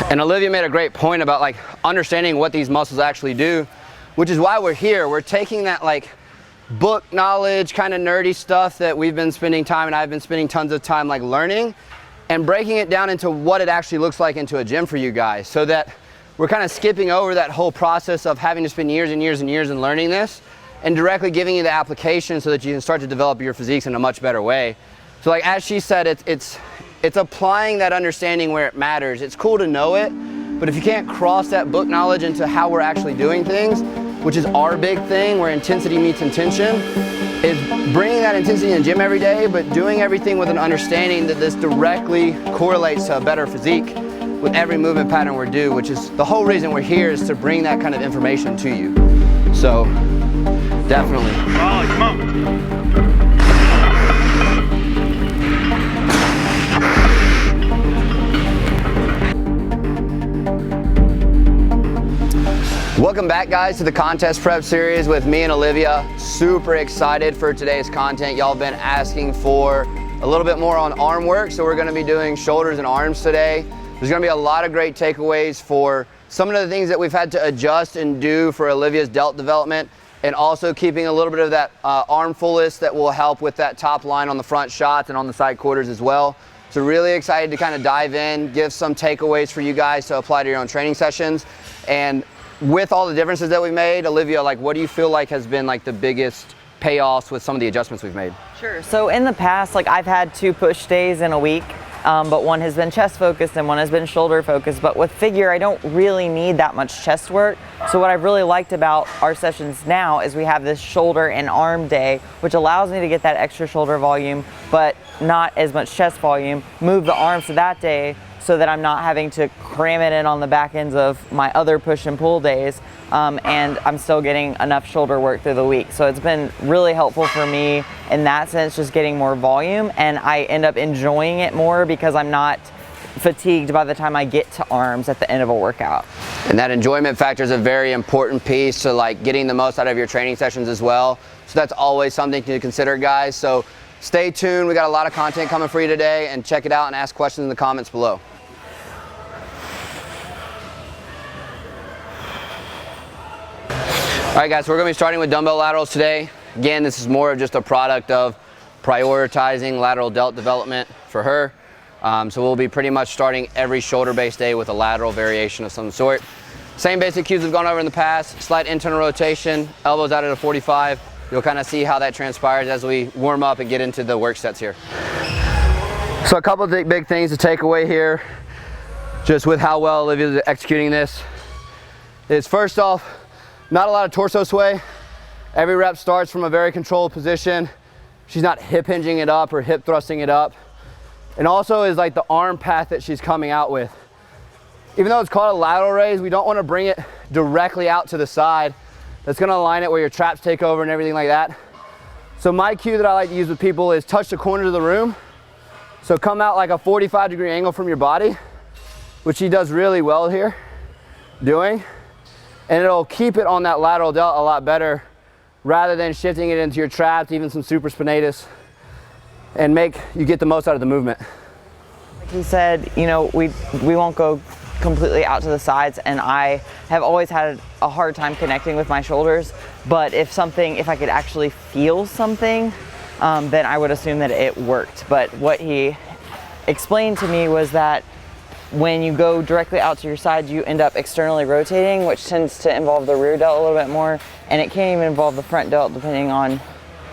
And Olivia made a great point about like understanding what these muscles actually do, which is why we're here. We're taking that like book knowledge, kind of nerdy stuff that we've been spending time, and I've been spending tons of time like learning, and breaking it down into what it actually looks like into a gym for you guys, so that we're kind of skipping over that whole process of having to spend years and years and years in learning this, and directly giving you the application so that you can start to develop your physiques in a much better way. So like as she said, it's applying that understanding where it matters. It's cool to know it, but if you can't cross that book knowledge into how we're actually doing things, which is our big thing, where intensity meets intention, is bringing that intensity in the gym every day, but doing everything with an understanding that this directly correlates to a better physique with every movement pattern we're due, which is the whole reason we're here, is to bring that kind of information to you. So, definitely. Oh, come on. Welcome back, guys, to the contest prep series with me and Olivia. Super excited for today's content. Y'all been asking for a little bit more on arm work, so we're gonna be doing shoulders and arms today. There's gonna be a lot of great takeaways for some of the things that we've had to adjust and do for Olivia's delt development, and also keeping a little bit of that arm fullness that will help with that top line on the front shots and on the side quarters as well. So really excited to kind of dive in, give some takeaways for you guys to apply to your own training sessions. And with all the differences that we made, Olivia, like what do you feel like has been like the biggest payoffs with some of the adjustments we've made? Sure. So in the past, like I've had 2 push days in a week, but one has been chest focused and one has been shoulder focused. But with figure, I don't really need that much chest work. So what I've really liked about our sessions now is we have this shoulder and arm day, which allows me to get that extra shoulder volume, but not as much chest volume. Move the arms to that day, so that I'm not having to cram it in on the back ends of my other push and pull days, and I'm still getting enough shoulder work through the week. So it's been really helpful for me in that sense, just getting more volume, and I end up enjoying it more because I'm not fatigued by the time I get to arms at the end of a workout. And that enjoyment factor is a very important piece to like getting the most out of your training sessions as well. So that's always something to consider, guys. So stay tuned. We got a lot of content coming for you today, and check it out and ask questions in the comments below. All right, guys, so we're gonna be starting with dumbbell laterals today. Again, this is more of just a product of prioritizing lateral delt development for her. So we'll be pretty much starting every shoulder-based day with a lateral variation of some sort. Same basic cues we've gone over in the past, slight internal rotation, elbows out at a 45. You'll kind of see how that transpires as we warm up and get into the work sets here. So a couple of big things to take away here, just with how well Olivia's executing this, is first off, not a lot of torso sway. Every rep starts from a very controlled position. She's not hip hinging it up or hip thrusting it up. And also is like the arm path that she's coming out with. Even though it's called a lateral raise, we don't want to bring it directly out to the side. That's going to align it where your traps take over and everything like that. So my cue that I like to use with people is touch the corners of the room. So come out like a 45-degree angle from your body, which she does really well here doing. And it'll keep it on that lateral delt a lot better rather than shifting it into your traps, even some supraspinatus, and make you get the most out of the movement. Like he said, you know, we won't go completely out to the sides, and I have always had a hard time connecting with my shoulders, but if I could actually feel something, then I would assume that it worked. But what he explained to me was that when you go directly out to your side, you end up externally rotating, which tends to involve the rear delt a little bit more, and it can even involve the front delt depending on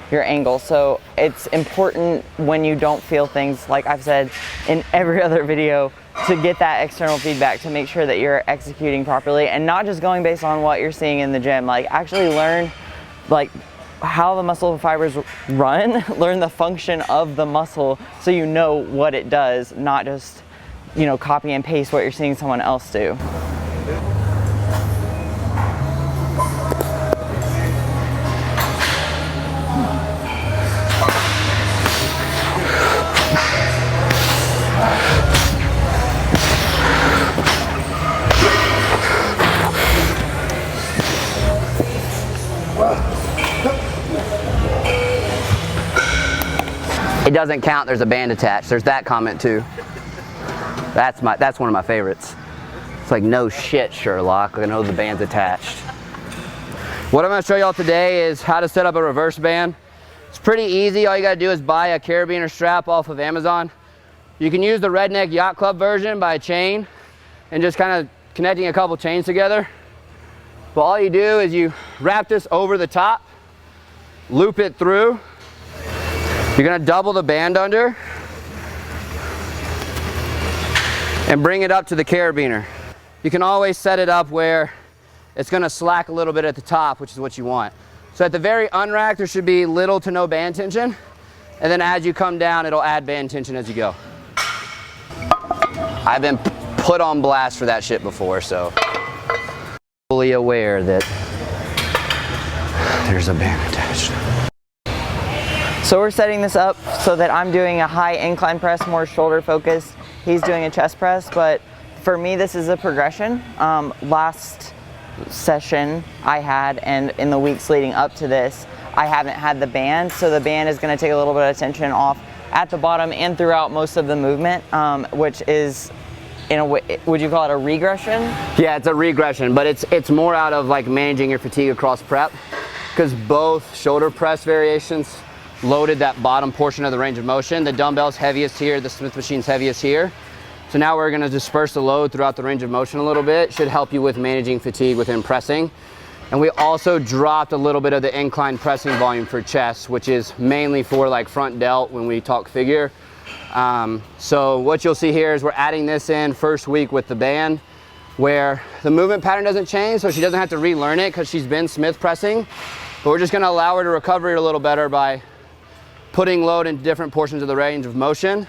your angle. So it's important when you don't feel things, like I've said in every other video, to get that external feedback to make sure that you're executing properly and not just going based on what you're seeing in the gym. Like actually learn like how the muscle fibers run, learn the function of the muscle so you know what it does, not just, you know, copy and paste what you're seeing someone else do. It doesn't count, there's a band attached. There's that comment too. That's one of my favorites. It's like, no shit, Sherlock. I know the band's attached. What I'm gonna show y'all today is how to set up a reverse band. It's pretty easy. All you gotta do is buy a carabiner strap off of Amazon. You can use the Redneck Yacht Club version by a chain and just kind of connecting a couple chains together. But all you do is you wrap this over the top, loop it through. You're gonna double the band under and bring it up to the carabiner. You can always set it up where it's gonna slack a little bit at the top, which is what you want. So at the very unrack, there should be little to no band tension. And then as you come down, it'll add band tension as you go. I've been put on blast for that shit before, so fully aware that there's a band attached. So we're setting this up so that I'm doing a high incline press, more shoulder focused. He's doing a chest press, but for me, this is a progression. Last session I had, and in the weeks leading up to this, I haven't had the band, so the band is going to take a little bit of tension off at the bottom and throughout most of the movement, which is, in a way, would you call it a regression? Yeah, it's a regression, but it's more out of like managing your fatigue across prep, because both shoulder press variations loaded that bottom portion of the range of motion. The dumbbell's heaviest here, the Smith machine's heaviest here. So now we're gonna disperse the load throughout the range of motion a little bit. Should help you with managing fatigue within pressing. And we also dropped a little bit of the incline pressing volume for chest, which is mainly for like front delt when we talk figure. So what you'll see here is we're adding this in first week with the band, where the movement pattern doesn't change, so she doesn't have to relearn it because she's been Smith pressing. But we're just gonna allow her to recover it a little better by putting load into different portions of the range of motion,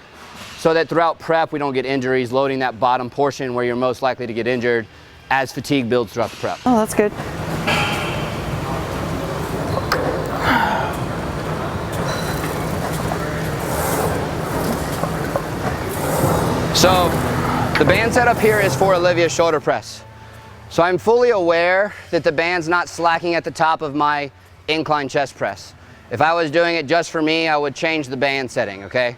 so that throughout prep we don't get injuries loading that bottom portion where you're most likely to get injured as fatigue builds throughout the prep. Oh, that's good. So the band setup here is for Olivia's shoulder press. So I'm fully aware that the band's not slacking at the top of my incline chest press. If I was doing it just for me, I would change the band setting, okay?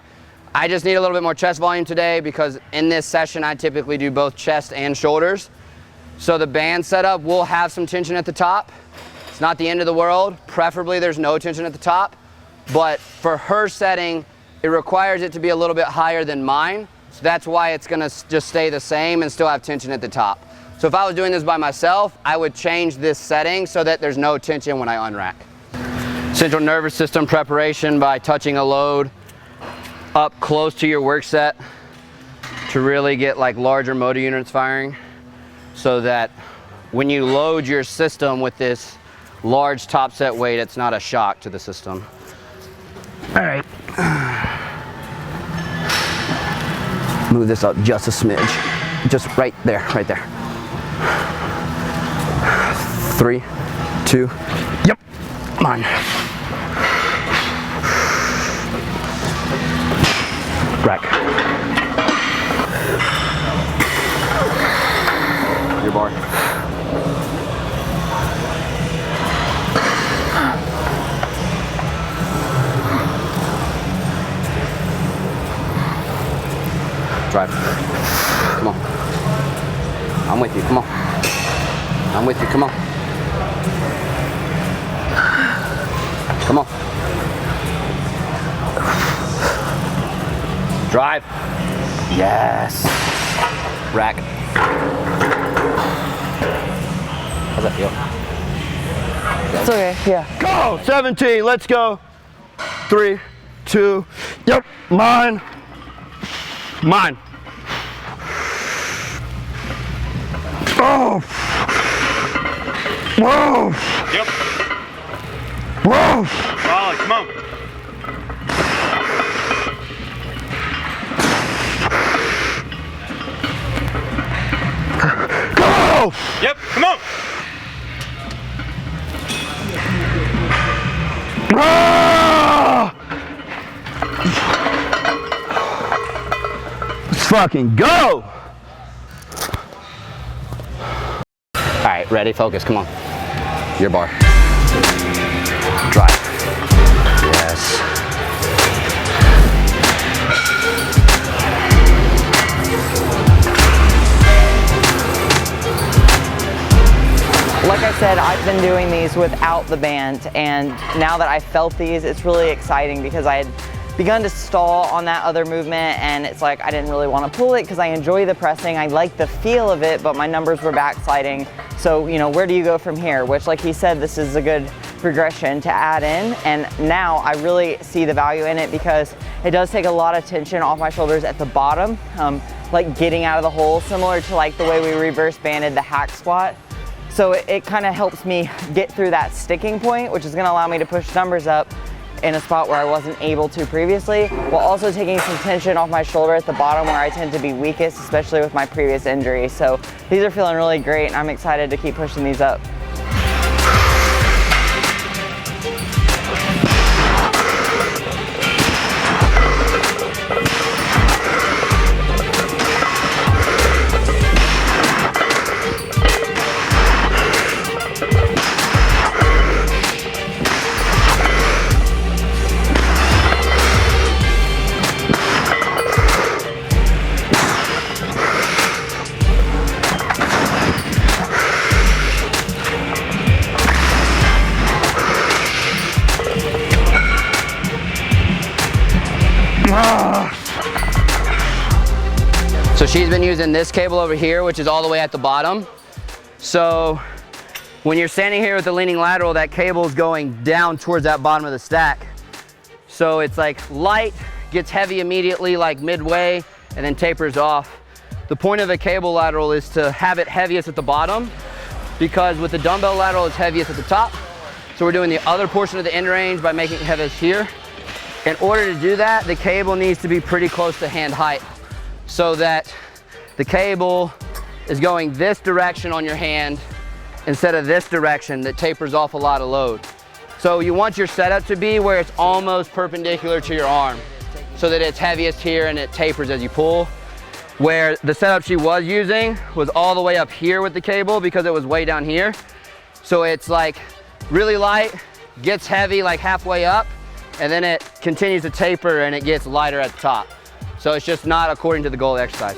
I just need a little bit more chest volume today because in this session I typically do both chest and shoulders. So the band setup will have some tension at the top. It's not the end of the world. Preferably there's no tension at the top. But for her setting, it requires it to be a little bit higher than mine. So that's why it's gonna just stay the same and still have tension at the top. So if I was doing this by myself, I would change this setting so that there's no tension when I unrack. Central nervous system preparation by touching a load up close to your work set to really get like larger motor units firing, so that when you load your system with this large top set weight, it's not a shock to the system. All right. Move this up just a smidge. Just right there, right there. 3, 2, yep, mine. Rack. Your bar. Drive. Come on. I'm with you, come on. I'm with you, come on. Come on. Drive. Yes. Rack. How's that feel? It's okay, yeah. Go! 17, let's go. 3, 2, yep, mine. Mine. Oh! Whoa! Yep. Whoa! Solid, come on. Go! Yep, come on. Ah! Let's fucking go! All right, ready, focus, come on. Your bar. Drive. Yes. Like I said, I've been doing these without the band, and now that I felt these, it's really exciting because I had begun to stall on that other movement, and it's like I didn't really want to pull it because I enjoy the pressing, I like the feel of it, but my numbers were backsliding. So, you know, where do you go from here? Which, like he said, this is a good progression to add in, and now I really see the value in it because it does take a lot of tension off my shoulders at the bottom, like getting out of the hole, similar to like the way we reverse banded the hack squat. So it kind of helps me get through that sticking point, which is going to allow me to push numbers up in a spot where I wasn't able to previously, while also taking some tension off my shoulder at the bottom where I tend to be weakest, especially with my previous injury. So these are feeling really great, and I'm excited to keep pushing these up. So she's been using this cable over here, which is all the way at the bottom. So when you're standing here with the leaning lateral, that cable is going down towards that bottom of the stack. So it's like light, gets heavy immediately, like midway, and then tapers off. The point of a cable lateral is to have it heaviest at the bottom, because with the dumbbell lateral, it's heaviest at the top. So we're doing the other portion of the end range by making it heaviest here. In order to do that, the cable needs to be pretty close to hand height, so that the cable is going this direction on your hand instead of this direction that tapers off a lot of load. So you want your setup to be where it's almost perpendicular to your arm, so that it's heaviest here and it tapers as you pull. Where the setup she was using was all the way up here with the cable because it was way down here. So it's like really light, gets heavy like halfway up, and then it continues to taper and it gets lighter at the top. So it's just not according to the goal of the exercise.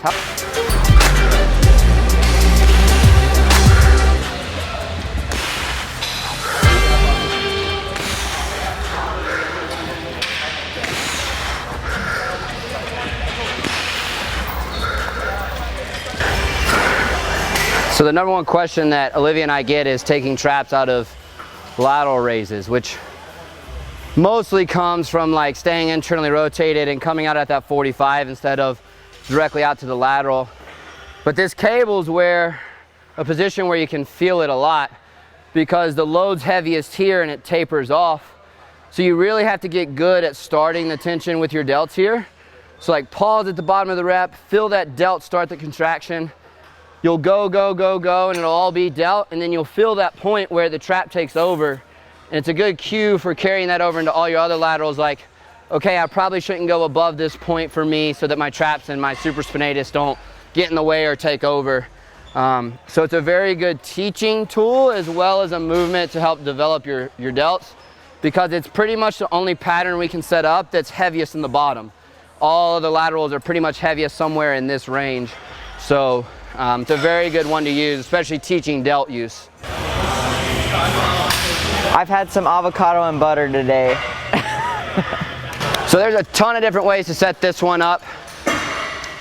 So the number one question that Olivia and I get is taking traps out of lateral raises, which mostly comes from like staying internally rotated and coming out at that 45 instead of directly out to the lateral. But this cable's where a position where you can feel it a lot, because the load's heaviest here and it tapers off. So you really have to get good at starting the tension with your delts here. So like pause at the bottom of the rep, feel that delt start the contraction. You'll go, go, go, go, and it'll all be delt, and then you'll feel that point where the trap takes over. And it's a good cue for carrying that over into all your other laterals, like, okay, I probably shouldn't go above this point for me so that my traps and my supraspinatus don't get in the way or take over. So it's a very good teaching tool as well as a movement to help develop your delts, because it's pretty much the only pattern we can set up that's heaviest in the bottom. All of the laterals are pretty much heaviest somewhere in this range. So it's a very good one to use, especially teaching delt use. I've had some avocado and butter today. So there's a ton of different ways to set this one up.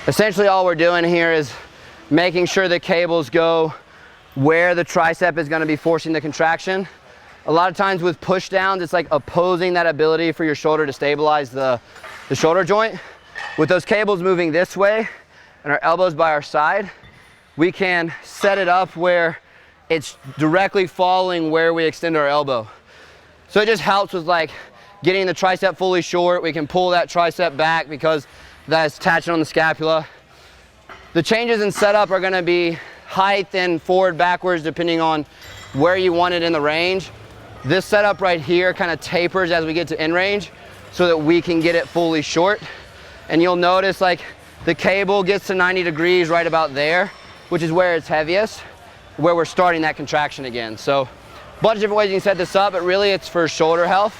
Essentially all we're doing here is making sure the cables go where the tricep is going to be forcing the contraction. A lot of times with push downs, it's like opposing that ability for your shoulder to stabilize the shoulder joint. With those cables moving this way and our elbows by our side, we can set it up where it's directly following where we extend our elbow. So it just helps with like getting the tricep fully short. We can pull that tricep back because that's attaching on the scapula. The changes in setup are gonna be height and forward, backwards, depending on where you want it in the range. This setup right here kind of tapers as we get to end range so that we can get it fully short. And you'll notice like the cable gets to 90 degrees right about there, which is where it's heaviest, where we're starting that contraction again. So a bunch of different ways you can set this up, but really it's for shoulder health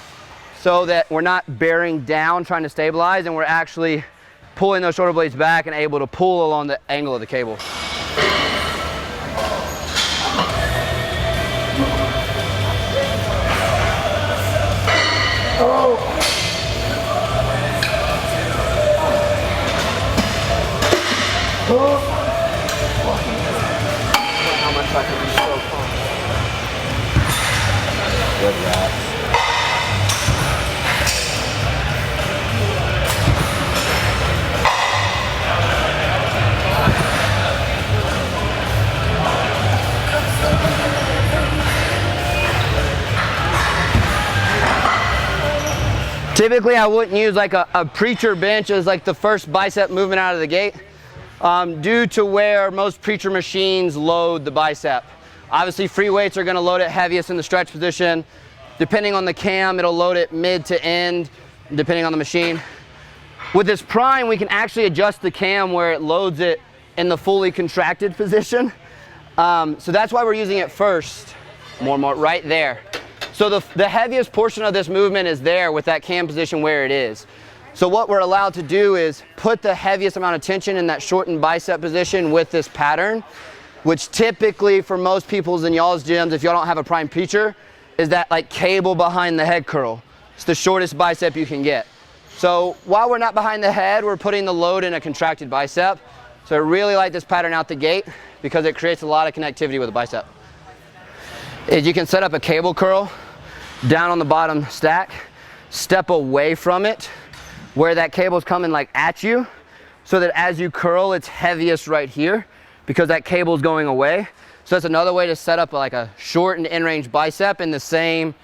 so that we're not bearing down trying to stabilize, and we're actually pulling those shoulder blades back and able to pull along the angle of the cable. Typically, I wouldn't use like a preacher bench as like the first bicep movement out of the gate, due to where most preacher machines load the bicep. Obviously, free weights are gonna load it heaviest in the stretch position. Depending on the cam, it'll load it mid to end, depending on the machine. With this prime, we can actually adjust the cam where it loads it in the fully contracted position. So that's why we're using it first. More, right there. So the heaviest portion of this movement is there with that cam position where it is. So what we're allowed to do is put the heaviest amount of tension in that shortened bicep position with this pattern, which typically for most people's in y'all's gyms, if y'all don't have a prime preacher, is that like cable behind the head curl. It's the shortest bicep you can get. So while we're not behind the head, we're putting the load in a contracted bicep. So I really like this pattern out the gate because it creates a lot of connectivity with the bicep. Is you can set up a cable curl down on the bottom stack, step away from it where that cable's coming like at you, so that as you curl, it's heaviest right here because that cable's going away. So that's another way to set up like a short and in-range bicep in the same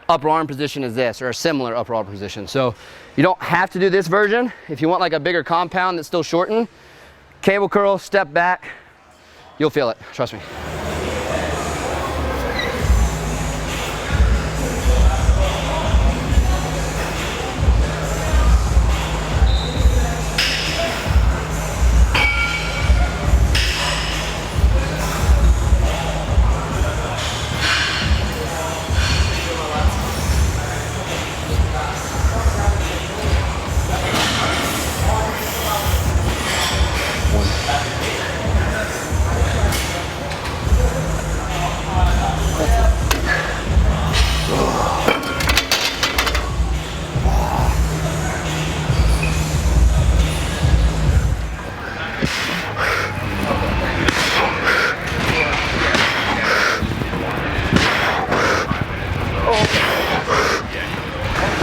upper arm position as this, or a similar upper arm position. So you don't have to do this version. If you want like a bigger compound that's still shortened, cable curl, step back, you'll feel it, trust me.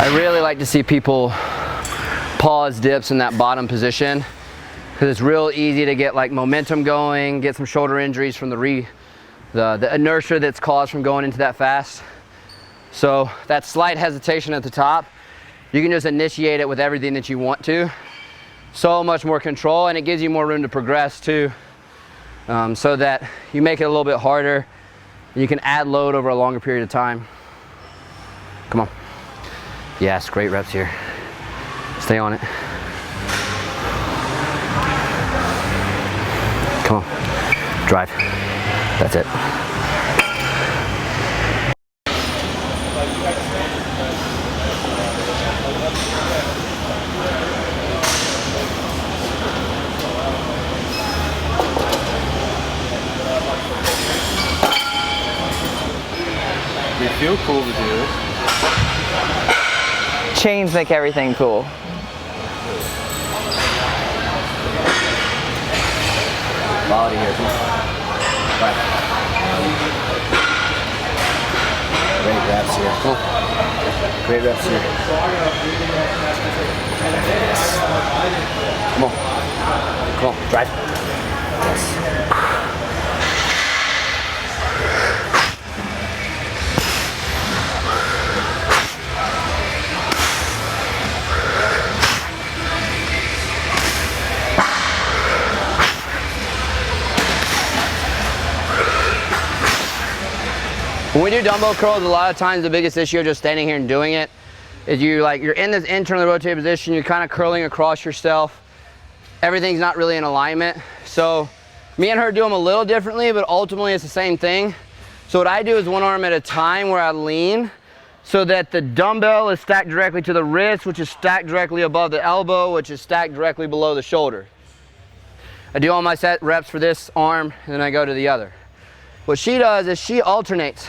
I really like to see people pause dips in that bottom position because it's real easy to get like momentum going, get some shoulder injuries from the inertia that's caused from going into that fast. So that slight hesitation at the top, you can just initiate it with everything that you want to. So much more control, and it gives you more room to progress too, so that you make it a little bit harder. You can add load over a longer period of time. Come on. Yes, great reps here. Stay on it. Come on, drive. That's it. We feel cool to do this. Chains make everything cool. Quality here, come on. Right. Great reps here. Cool. Great reps here. Come on. Come on, drive. Yes. When we do dumbbell curls, a lot of times the biggest issue of just standing here and doing it is you're in this internally rotated position, you're kind of curling across yourself. Everything's not really in alignment. So me and her do them a little differently, but ultimately it's the same thing. So what I do is one arm at a time where I lean so that the dumbbell is stacked directly to the wrist, which is stacked directly above the elbow, which is stacked directly below the shoulder. I do all my set reps for this arm, and then I go to the other. What she does is she alternates.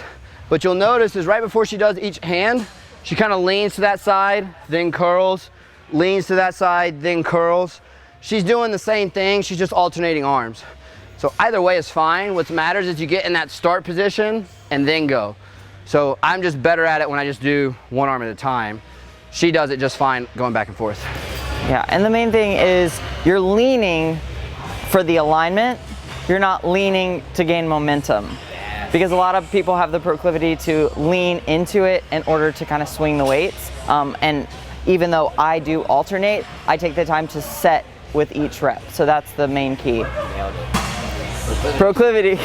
What you'll notice is right before she does each hand, she kind of leans to that side, then curls, leans to that side, then curls. She's doing the same thing, she's just alternating arms. So either way is fine. What matters is you get in that start position and then go. So I'm just better at it when I just do one arm at a time. She does it just fine going back and forth. Yeah, and the main thing is you're leaning for the alignment. You're not leaning to gain momentum, because a lot of people have the proclivity to lean into it in order to kind of swing the weights, and even though I do alternate, I take the time to set with each rep. So that's the main key. Proclivity.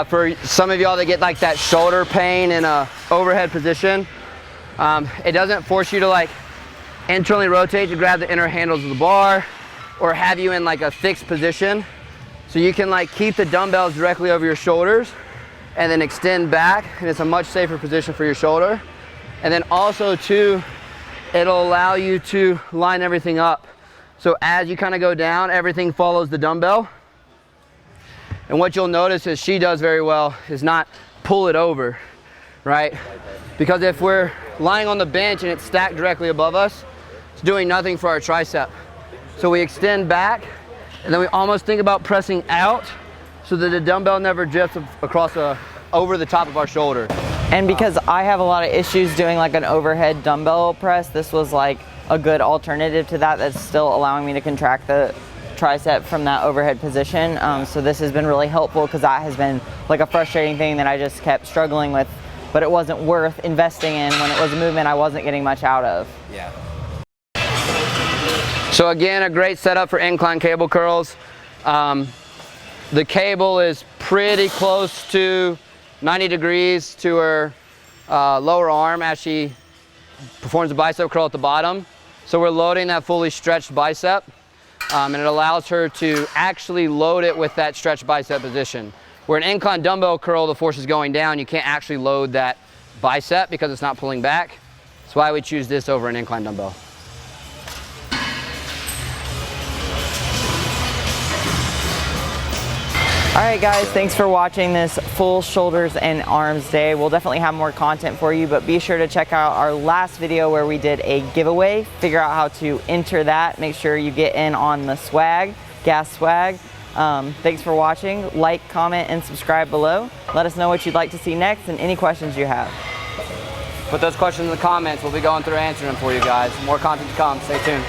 For some of y'all that get like that shoulder pain in a overhead position, it doesn't force you to like internally rotate to grab the inner handles of the bar or have you in like a fixed position. So you can like keep the dumbbells directly over your shoulders and then extend back, and it's a much safer position for your shoulder. And then also too, it'll allow you to line everything up. So as you kind of go down, everything follows the dumbbell. And what you'll notice is she does very well is not pull it over, right? Because if we're lying on the bench and it's stacked directly above us, it's doing nothing for our tricep. So we extend back, and then we almost think about pressing out so that the dumbbell never drifts across over the top of our shoulder. And because I have a lot of issues doing like an overhead dumbbell press, this was like a good alternative to that that's still allowing me to contract the tricep from that overhead position. So this has been really helpful because that has been like a frustrating thing that I just kept struggling with, but it wasn't worth investing in when it was a movement I wasn't getting much out of. Yeah. So again, a great setup for incline cable curls. The cable is pretty close to 90 degrees to her lower arm as she performs a bicep curl at the bottom. So we're loading that fully stretched bicep. And it allows her to actually load it with that stretched bicep position. Where an incline dumbbell curl, the force is going down, you can't actually load that bicep because it's not pulling back. That's why we choose this over an incline dumbbell. All right guys, thanks for watching this full shoulders and arms day. We'll definitely have more content for you, but be sure to check out our last video where we did a giveaway. Figure out how to enter that. Make sure you get in on the swag, GASP swag. Thanks for watching. Like, comment, and subscribe below. Let us know what you'd like to see next and any questions you have. Put those questions in the comments. We'll be going through answering them for you guys. More content to come. Stay tuned.